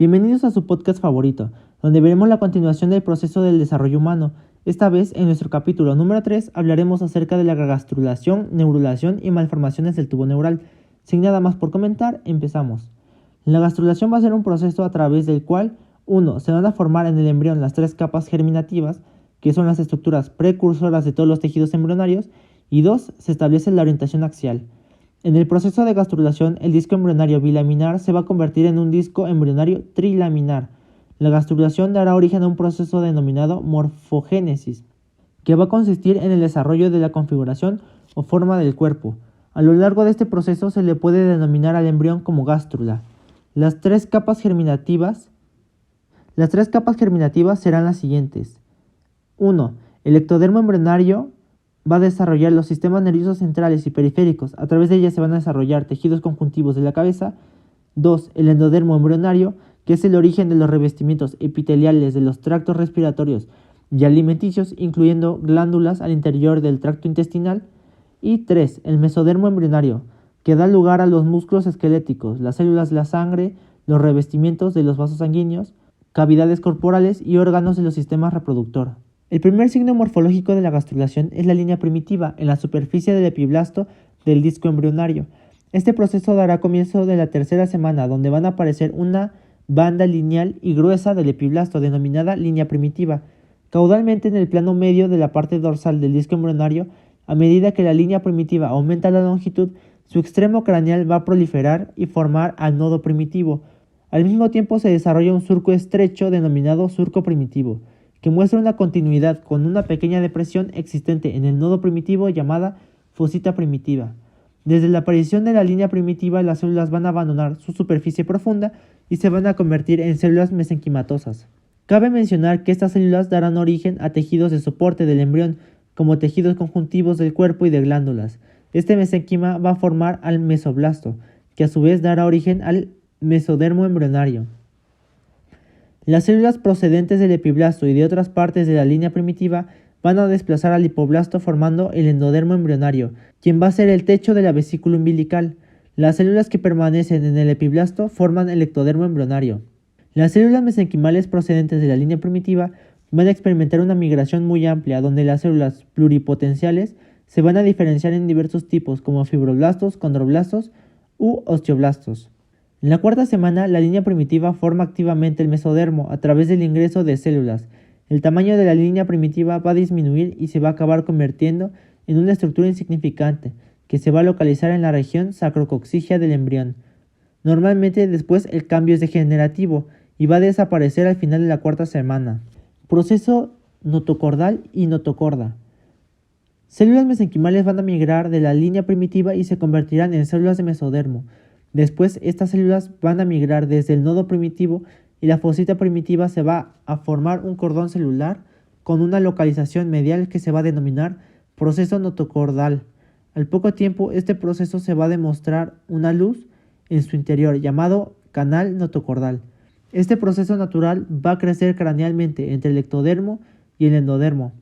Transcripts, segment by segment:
Bienvenidos a su podcast favorito, donde veremos la continuación del proceso del desarrollo humano. Esta vez, en nuestro capítulo número 3, hablaremos acerca de la gastrulación, neurulación y malformaciones del tubo neural. Sin nada más por comentar, empezamos. La gastrulación va a ser un proceso a través del cual 1. Se van a formar en el embrión las 3 capas germinativas, que son las estructuras precursoras de todos los tejidos embrionarios, y 2. Se establece la orientación axial. En el proceso de gastrulación, el disco embrionario bilaminar se va a convertir en un disco embrionario trilaminar. La gastrulación dará origen a un proceso denominado morfogénesis, que va a consistir en el desarrollo de la configuración o forma del cuerpo. A lo largo de este proceso se le puede denominar al embrión como gástrula. Las tres capas germinativas serán las siguientes. 1. El ectodermo embrionario va a desarrollar los sistemas nerviosos centrales y periféricos. A través de ella se van a desarrollar tejidos conjuntivos de la cabeza. 2. El endodermo embrionario, que es el origen de los revestimientos epiteliales de los tractos respiratorios y alimenticios, incluyendo glándulas al interior del tracto intestinal. Y 3. El mesodermo embrionario, que da lugar a los músculos esqueléticos, las células de la sangre, los revestimientos de los vasos sanguíneos, cavidades corporales y órganos de los sistemas reproductor. El primer signo morfológico de la gastrulación es la línea primitiva en la superficie del epiblasto del disco embrionario. Este proceso dará comienzo de la tercera semana, donde van a aparecer una banda lineal y gruesa del epiblasto denominada línea primitiva, caudalmente en el plano medio de la parte dorsal del disco embrionario. A medida que la línea primitiva aumenta la longitud, su extremo craneal va a proliferar y formar al nodo primitivo. Al mismo tiempo se desarrolla un surco estrecho denominado surco primitivo, que muestra una continuidad con una pequeña depresión existente en el nodo primitivo llamada fosita primitiva. Desde la aparición de la línea primitiva, las células van a abandonar su superficie profunda y se van a convertir en células mesenquimatosas. Cabe mencionar que estas células darán origen a tejidos de soporte del embrión, como tejidos conjuntivos del cuerpo y de glándulas. Este mesenquima va a formar al mesoblasto, que a su vez dará origen al mesodermo embrionario. Las células procedentes del epiblasto y de otras partes de la línea primitiva van a desplazar al hipoblasto formando el endodermo embrionario, quien va a ser el techo de la vesícula umbilical. Las células que permanecen en el epiblasto forman el ectodermo embrionario. Las células mesenquimales procedentes de la línea primitiva van a experimentar una migración muy amplia, donde las células pluripotenciales se van a diferenciar en diversos tipos como fibroblastos, condroblastos u osteoblastos. En la cuarta semana, la línea primitiva forma activamente el mesodermo a través del ingreso de células. El tamaño de la línea primitiva va a disminuir y se va a acabar convirtiendo en una estructura insignificante que se va a localizar en la región sacrococcígea del embrión. Normalmente después el cambio es degenerativo y va a desaparecer al final de la cuarta semana. Proceso notocordal y notocorda. Células mesenquimales van a migrar de la línea primitiva y se convertirán en células de mesodermo. Después, estas células van a migrar desde el nodo primitivo y la fosita primitiva se va a formar un cordón celular con una localización medial que se va a denominar proceso notocordal. Al poco tiempo, este proceso se va a demostrar una luz en su interior llamado canal notocordal. Este proceso natural va a crecer cranealmente entre el ectodermo y el endodermo,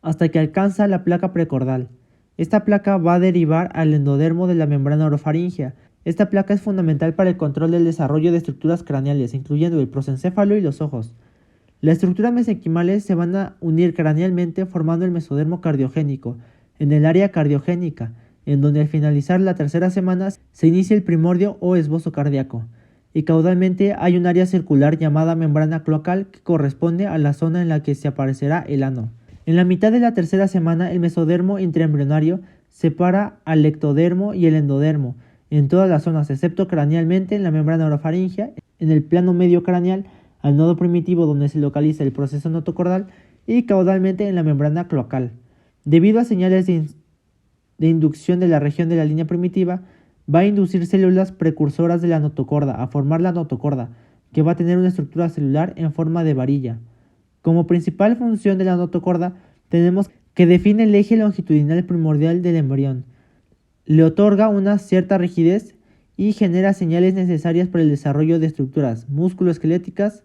hasta que alcanza la placa precordal. Esta placa va a derivar al endodermo de la membrana orofaringea. Esta placa es fundamental para el control del desarrollo de estructuras craneales, incluyendo el prosencéfalo y los ojos. Las estructuras mesenquimales se van a unir cranealmente formando el mesodermo cardiogénico, en el área cardiogénica, en donde al finalizar la tercera semana se inicia el primordio o esbozo cardíaco. Y caudalmente hay un área circular llamada membrana cloacal que corresponde a la zona en la que se aparecerá el ano. En la mitad de la tercera semana, el mesodermo intraembrionario separa al ectodermo y el endodermo en todas las zonas, excepto cranealmente en la membrana orofaringea, en el plano medio craneal, al nodo primitivo donde se localiza el proceso notocordal, y caudalmente en la membrana cloacal. Debido a señales de inducción de la región de la línea primitiva, va a inducir células precursoras de la notocorda a formar la notocorda, que va a tener una estructura celular en forma de varilla. Como principal función de la notocorda, tenemos que define el eje longitudinal primordial del embrión. Le otorga una cierta rigidez y genera señales necesarias para el desarrollo de estructuras musculoesqueléticas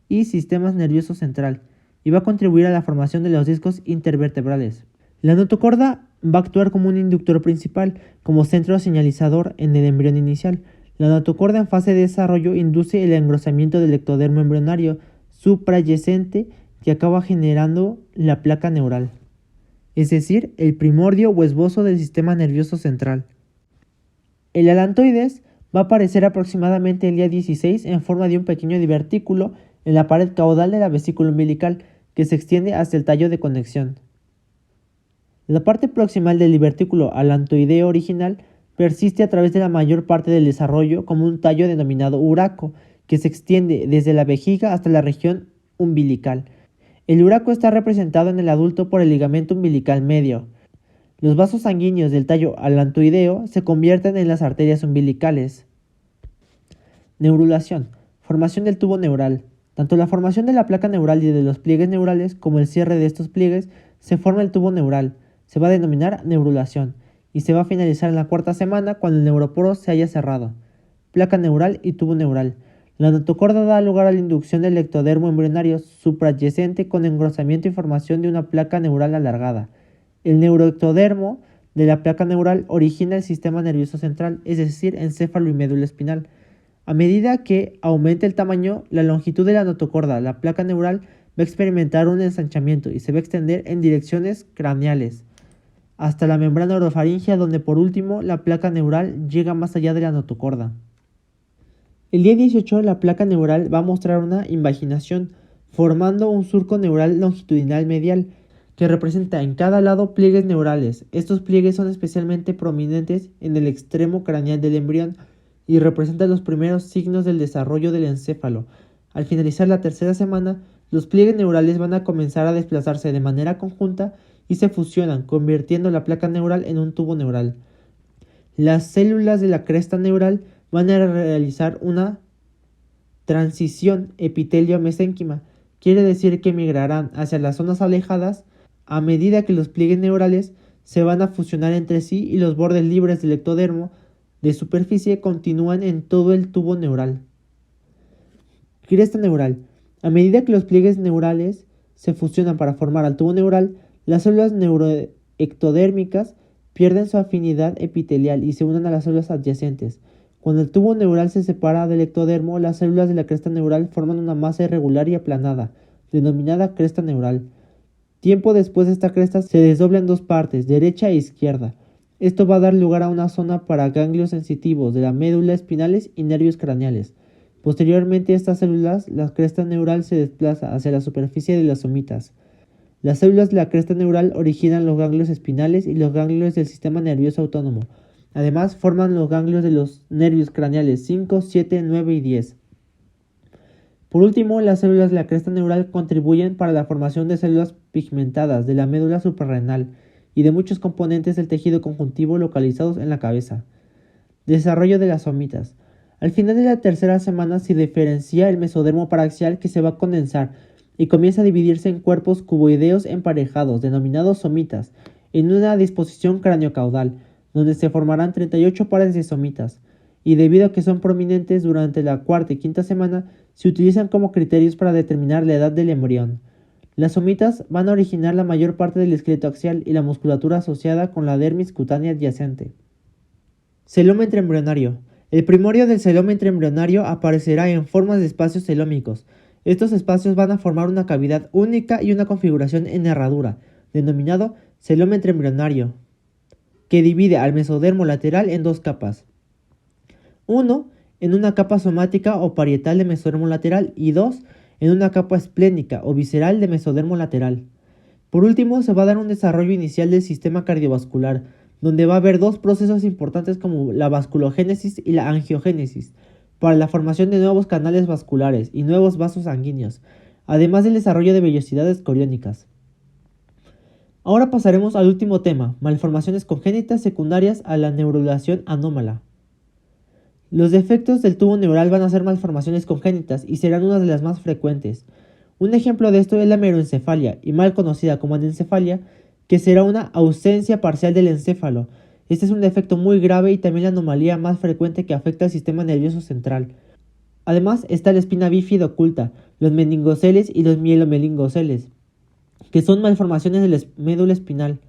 y sistemas nervioso central, y va a contribuir a la formación de los discos intervertebrales. La notocorda va a actuar como un inductor principal, como centro señalizador en el embrión inicial. La notocorda en fase de desarrollo induce el engrosamiento del ectodermo embrionario suprayacente que acaba generando la placa neural, es decir, el primordio o esbozo del sistema nervioso central. El alantoides va a aparecer aproximadamente el día 16 en forma de un pequeño divertículo en la pared caudal de la vesícula umbilical que se extiende hasta el tallo de conexión. La parte proximal del divertículo alantoideo original persiste a través de la mayor parte del desarrollo como un tallo denominado uraco, que se extiende desde la vejiga hasta la región umbilical. El uraco está representado en el adulto por el ligamento umbilical medio. Los vasos sanguíneos del tallo alantoideo se convierten en las arterias umbilicales. Neurulación. Formación del tubo neural. Tanto la formación de la placa neural y de los pliegues neurales como el cierre de estos pliegues se forma el tubo neural. Se va a denominar neurulación y se va a finalizar en la cuarta semana cuando el neuroporo se haya cerrado. Placa neural y tubo neural. La notocorda da lugar a la inducción del ectodermo embrionario suprayacente con engrosamiento y formación de una placa neural alargada. El neuroectodermo de la placa neural origina el sistema nervioso central, es decir, encéfalo y médula espinal. A medida que aumente el tamaño, la longitud de la notocorda, la placa neural va a experimentar un ensanchamiento y se va a extender en direcciones craneales hasta la membrana orofaringea, donde por último la placa neural llega más allá de la notocorda. El día 18 la placa neural va a mostrar una invaginación, formando un surco neural longitudinal medial, que representa en cada lado pliegues neurales. Estos pliegues son especialmente prominentes en el extremo craneal del embrión y representan los primeros signos del desarrollo del encéfalo. Al finalizar la tercera semana, los pliegues neurales van a comenzar a desplazarse de manera conjunta y se fusionan, convirtiendo la placa neural en un tubo neural. Las células de la cresta neural van a realizar una transición epitelio-mesénquima. Quiere decir que migrarán hacia las zonas alejadas a medida que los pliegues neurales se van a fusionar entre sí y los bordes libres del ectodermo de superficie continúan en todo el tubo neural. Cresta neural. A medida que los pliegues neurales se fusionan para formar al tubo neural, las células neuroectodérmicas pierden su afinidad epitelial y se unen a las células adyacentes. Cuando el tubo neural se separa del ectodermo, las células de la cresta neural forman una masa irregular y aplanada, denominada cresta neural. Tiempo después, esta cresta se desdobla en dos partes, derecha e izquierda. Esto va a dar lugar a una zona para ganglios sensitivos de la médula espinales y nervios craneales. Posteriormente, estas células, la cresta neural se desplaza hacia la superficie de las somitas. Las células de la cresta neural originan los ganglios espinales y los ganglios del sistema nervioso autónomo. Además, forman los ganglios de los nervios craneales 5, 7, 9 y 10. Por último, las células de la cresta neural contribuyen para la formación de células pigmentadas de la médula suprarrenal y de muchos componentes del tejido conjuntivo localizados en la cabeza. Desarrollo de las somitas. Al final de la tercera semana se diferencia el mesodermo paraxial, que se va a condensar y comienza a dividirse en cuerpos cuboideos emparejados, denominados somitas, en una disposición craneocaudal, donde se formarán 38 pares de somitas, y debido a que son prominentes durante la cuarta y quinta semana, se utilizan como criterios para determinar la edad del embrión. Las somitas van a originar la mayor parte del esqueleto axial y la musculatura asociada con la dermis cutánea adyacente. Celoma intraembrionario. El primorio del celoma intraembrionario aparecerá en formas de espacios celómicos. Estos espacios van a formar una cavidad única y una configuración en herradura, denominado celoma intraembrionario, que divide al mesodermo lateral en dos capas. 1. En una capa somática o parietal de mesodermo lateral y 2. En una capa esplénica o visceral de mesodermo lateral. Por último, se va a dar un desarrollo inicial del sistema cardiovascular, donde va a haber dos procesos importantes como la vasculogénesis y la angiogénesis, para la formación de nuevos canales vasculares y nuevos vasos sanguíneos, además del desarrollo de vellosidades coriónicas. Ahora pasaremos al último tema, malformaciones congénitas secundarias a la neurulación anómala. Los defectos del tubo neural van a ser malformaciones congénitas y serán una de las más frecuentes. Un ejemplo de esto es la meroencefalia, y mal conocida como anencefalia, que será una ausencia parcial del encéfalo. Este es un defecto muy grave y también la anomalía más frecuente que afecta al sistema nervioso central. Además está la espina bífida oculta, los meningoceles y los mielomeningoceles, que son malformaciones de la médula espinal.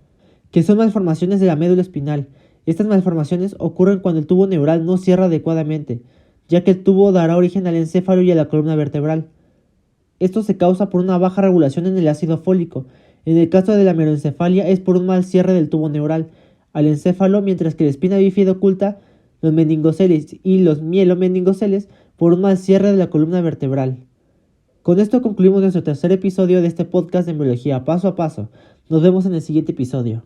Estas malformaciones ocurren cuando el tubo neural no cierra adecuadamente, ya que el tubo dará origen al encéfalo y a la columna vertebral. Esto se causa por una baja regulación en el ácido fólico. En el caso de la meroencefalia es por un mal cierre del tubo neural al encéfalo, mientras que la espina bífida oculta los meningoceles y los mielomeningoceles por un mal cierre de la columna vertebral. Con esto concluimos nuestro tercer episodio de este podcast de embriología paso a paso. Nos vemos en el siguiente episodio.